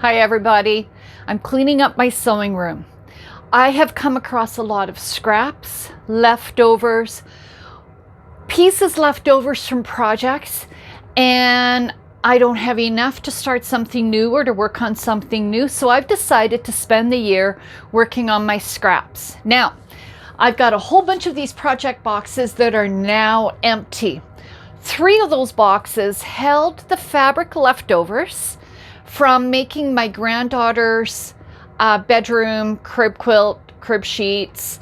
Hi everybody. I'm cleaning up my sewing room. I have come across a lot of scraps, leftovers, pieces leftovers from projects, and I don't have enough to start something new or to work on something new, so I've decided to spend the year working on my scraps. Now, I've got a whole bunch of these project boxes that are now empty. 3 of those boxes held the fabric leftovers from making my granddaughter's bedroom crib quilt, crib sheets,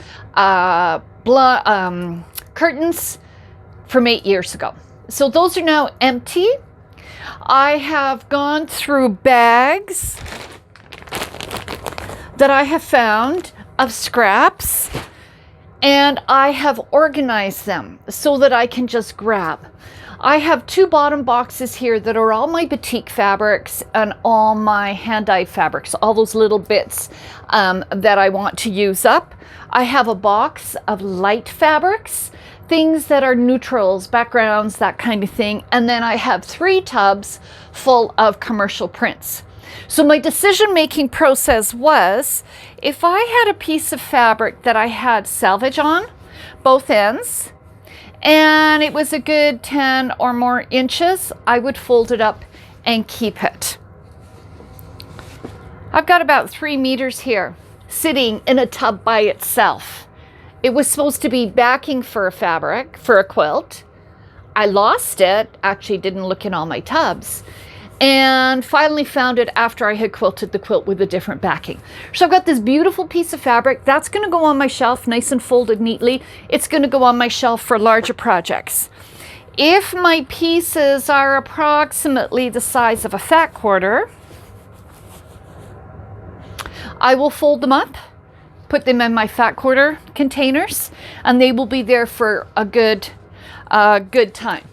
curtains from 8 years ago. So those are now empty. I have gone through bags that I have found of scraps, and I have organized them so that I can just grab. I have 2 bottom boxes here that are all my batik fabrics and all my hand-dyed fabrics, all those little bits that I want to use up. I have a box of light fabrics, things that are neutrals, backgrounds, that kind of thing. And then I have 3 tubs full of commercial prints. So my decision-making process was, if I had a piece of fabric that I had selvage on both ends, and it was a good 10 or more inches, I would fold it up and keep it. I've got about 3 meters here, sitting in a tub by itself. It was supposed to be backing for a fabric, for a quilt. I lost it, actually didn't look in all my tubs, and finally found it after I had quilted the quilt with a different backing. So I've got this beautiful piece of fabric that's going to go on my shelf nice and folded neatly. It's going to go on my shelf for larger projects. If my pieces are approximately the size of a fat quarter, I will fold them up, put them in my fat quarter containers, and they will be there for a good time.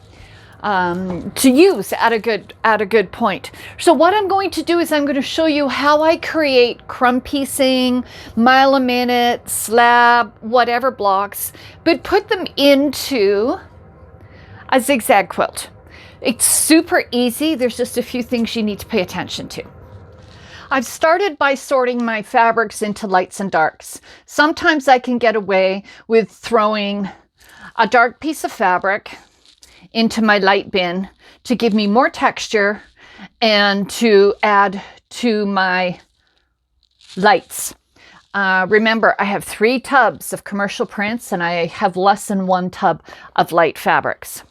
To use at a good point. So what I'm going to do is I'm going to show you how I create crumb piecing, mile a minute, slab, whatever blocks, but put them into a zigzag quilt. It's super easy. There's just a few things you need to pay attention to. I've started by sorting my fabrics into lights and darks. Sometimes I can get away with throwing a dark piece of fabric into my light bin to give me more texture and to add to my lights. Remember, I have 3 tubs of commercial prints and I have less than 1 tub of light fabrics.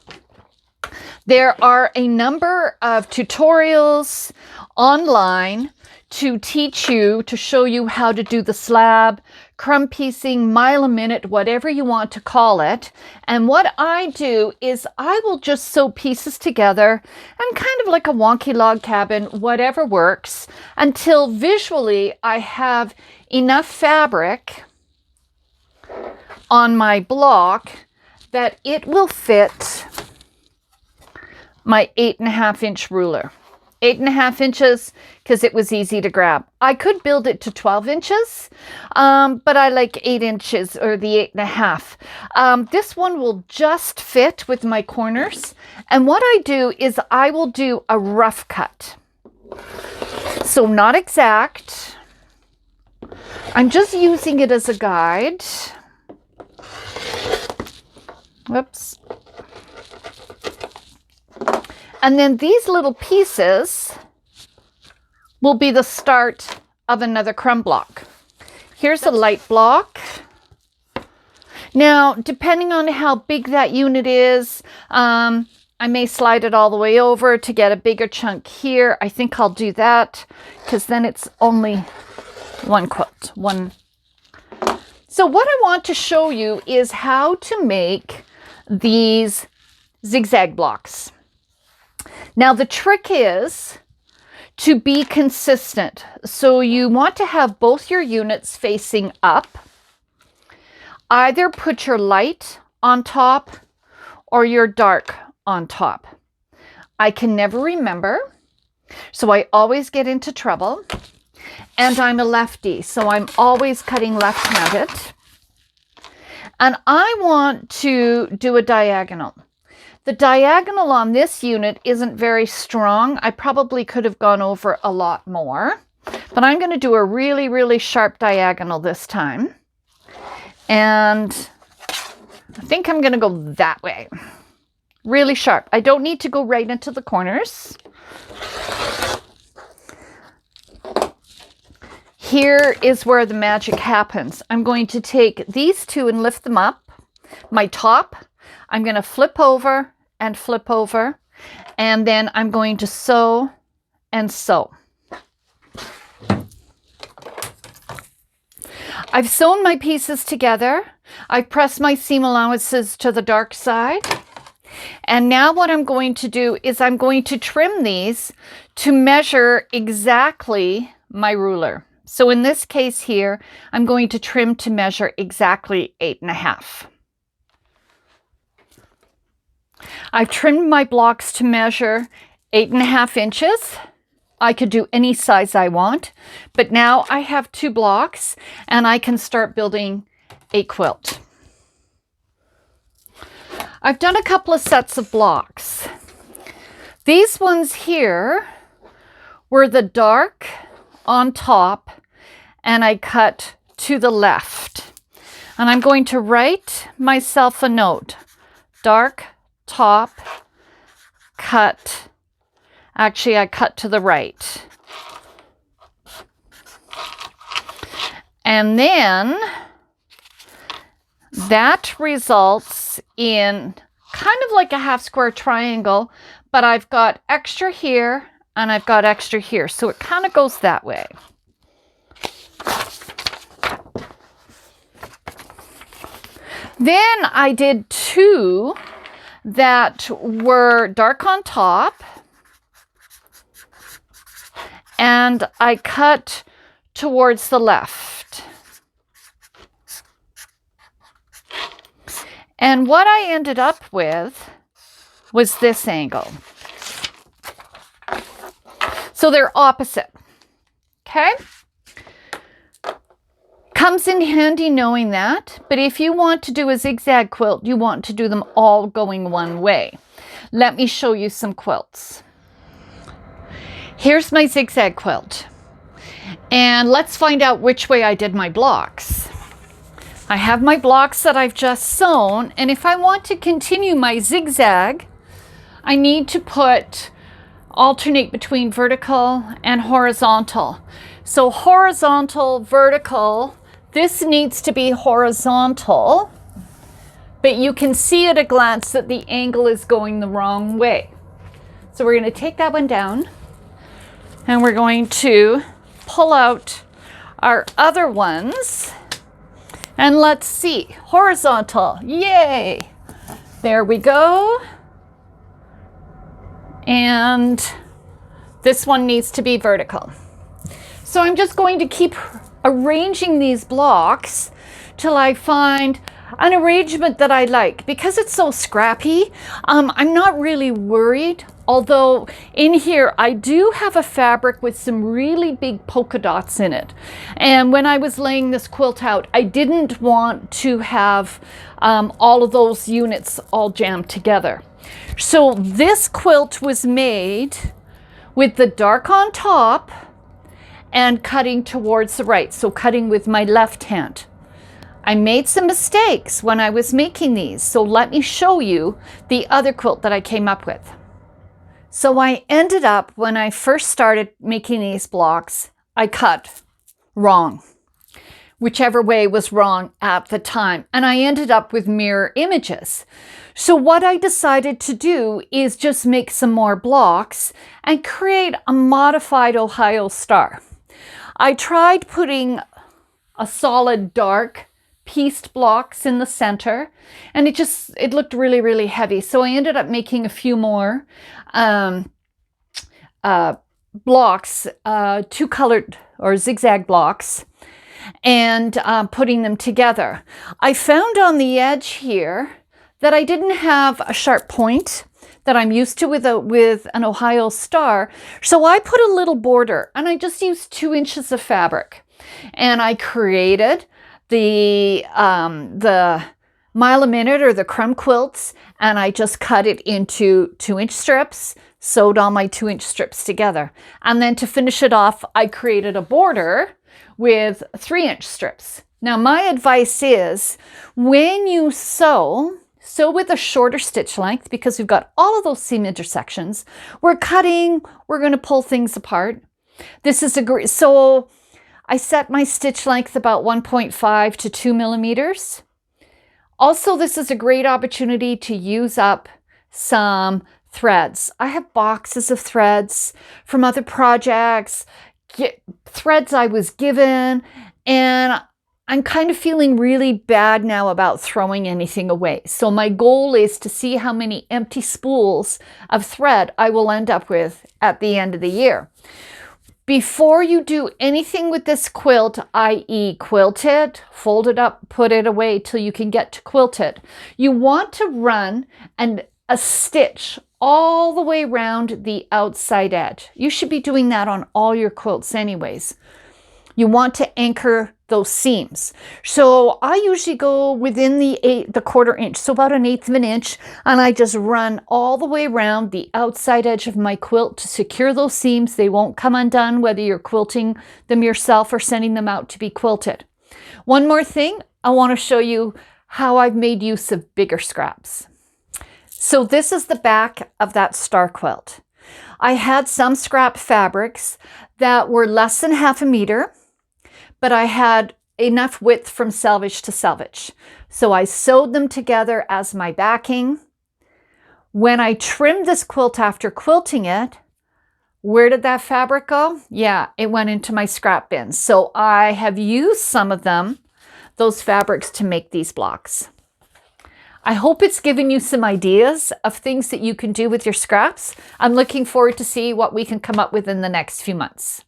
There are a number of tutorials online to teach you, to show you how to do the slab, crumb piecing, mile a minute, whatever you want to call it. And what I do is I will just sew pieces together and kind of like a wonky log cabin, whatever works, until visually I have enough fabric on my block that it will fit my 8.5-inch ruler. 8.5 inches because it was easy to grab. I could build it to 12 inches, but I like 8 inches or the 8.5. This one will just fit with my corners. And what I do is I will do a rough cut. So not exact. I'm just using it as a guide. Whoops. And then these little pieces will be the start of another crumb block. Here's a light block. Now, depending on how big that unit is, I may slide it all the way over to get a bigger chunk here. I think I'll do that because then it's only 1 quilt. So what I want to show you is how to make these zigzag blocks. Now the trick is to be consistent. So you want to have both your units facing up. Either put your light on top or your dark on top. I can never remember, so I always get into trouble. And I'm a lefty, so I'm always cutting left-handed. And I want to do a diagonal. The diagonal on this unit isn't very strong. I probably could have gone over a lot more, but I'm going to do a really, really sharp diagonal this time. And I think I'm going to go that way. Really sharp. I don't need to go right into the corners. Here is where the magic happens. I'm going to take these two and lift them up. My top, I'm going to flip over, and then I'm going to sew and sew. I've sewn my pieces together. I've pressed my seam allowances to the dark side. And now what I'm going to do is I'm going to trim these to measure exactly my ruler. So in this case here, I'm going to trim to measure exactly 8.5. I've trimmed my blocks to measure 8.5 inches. I could do any size I want, but now I have 2 blocks and I can start building a quilt. I've done a couple of sets of blocks. These ones here were the dark on top, and I cut to the left. And I'm going to write myself a note. Dark top, cut. Actually, I cut to the right. And then that results in kind of like a half square triangle, but I've got extra here and I've got extra here. So it kind of goes that way. Then I did 2 that were dark on top, and I cut towards the left. And what I ended up with was this angle. So they're opposite, okay? Comes in handy knowing that, but if you want to do a zigzag quilt, you want to do them all going one way. Let me show you some quilts. Here's my zigzag quilt. And let's find out which way I did my blocks. I have my blocks that I've just sewn, and if I want to continue my zigzag, I need to alternate between vertical and horizontal. So horizontal, vertical, this needs to be horizontal, but you can see at a glance that the angle is going the wrong way. So we're going to take that one down, and we're going to pull out our other ones. And let's see, horizontal, yay! There we go. And this one needs to be vertical. So I'm just going to keep arranging these blocks till I find an arrangement that I like. Because it's so scrappy, I'm not really worried. Although in here, I do have a fabric with some really big polka dots in it. And when I was laying this quilt out, I didn't want to have all of those units all jammed together. So this quilt was made with the dark on top and cutting towards the right. So cutting with my left hand. I made some mistakes when I was making these. So let me show you the other quilt that I came up with. So I ended up, when I first started making these blocks, I cut wrong, whichever way was wrong at the time. And I ended up with mirror images. So what I decided to do is just make some more blocks and create a modified Ohio star. I tried putting a solid dark pieced blocks in the center, and it looked really, really heavy. So I ended up making a few more blocks, 2 colored or zigzag blocks, and putting them together. I found on the edge here that I didn't have a sharp point that I'm used to with an Ohio star. So I put a little border, and I just used 2 inches of fabric, and I created the Mile a Minute or the crumb quilts, and I just cut it into 2-inch strips, sewed all my 2-inch strips together. And then to finish it off, I created a border with 3-inch strips. Now my advice is when you sew with a shorter stitch length, because we've got all of those seam intersections. We're cutting, we're going to pull things apart. This is a great, so I set my stitch length about 1.5 to 2 millimeters. Also, this is a great opportunity to use up some threads. I have boxes of threads from other projects, threads I was given, and I'm kind of feeling really bad now about throwing anything away. So my goal is to see how many empty spools of thread I will end up with at the end of the year. Before you do anything with this quilt, i.e. quilt it, fold it up, put it away till you can get to quilt it, you want to run a stitch all the way around the outside edge. You should be doing that on all your quilts anyways. You want to anchor those seams. So I usually go within the 1/4 inch, so about 1/8 of an inch, and I just run all the way around the outside edge of my quilt to secure those seams. They won't come undone whether you're quilting them yourself or sending them out to be quilted. One more thing, I want to show you how I've made use of bigger scraps. So this is the back of that star quilt. I had some scrap fabrics that were less than 1/2 meter, but I had enough width from selvage to selvage. So I sewed them together as my backing. When I trimmed this quilt after quilting it, where did that fabric go? Yeah, it went into my scrap bin. So I have used some of them, those fabrics, to make these blocks. I hope it's given you some ideas of things that you can do with your scraps. I'm looking forward to see what we can come up with in the next few months.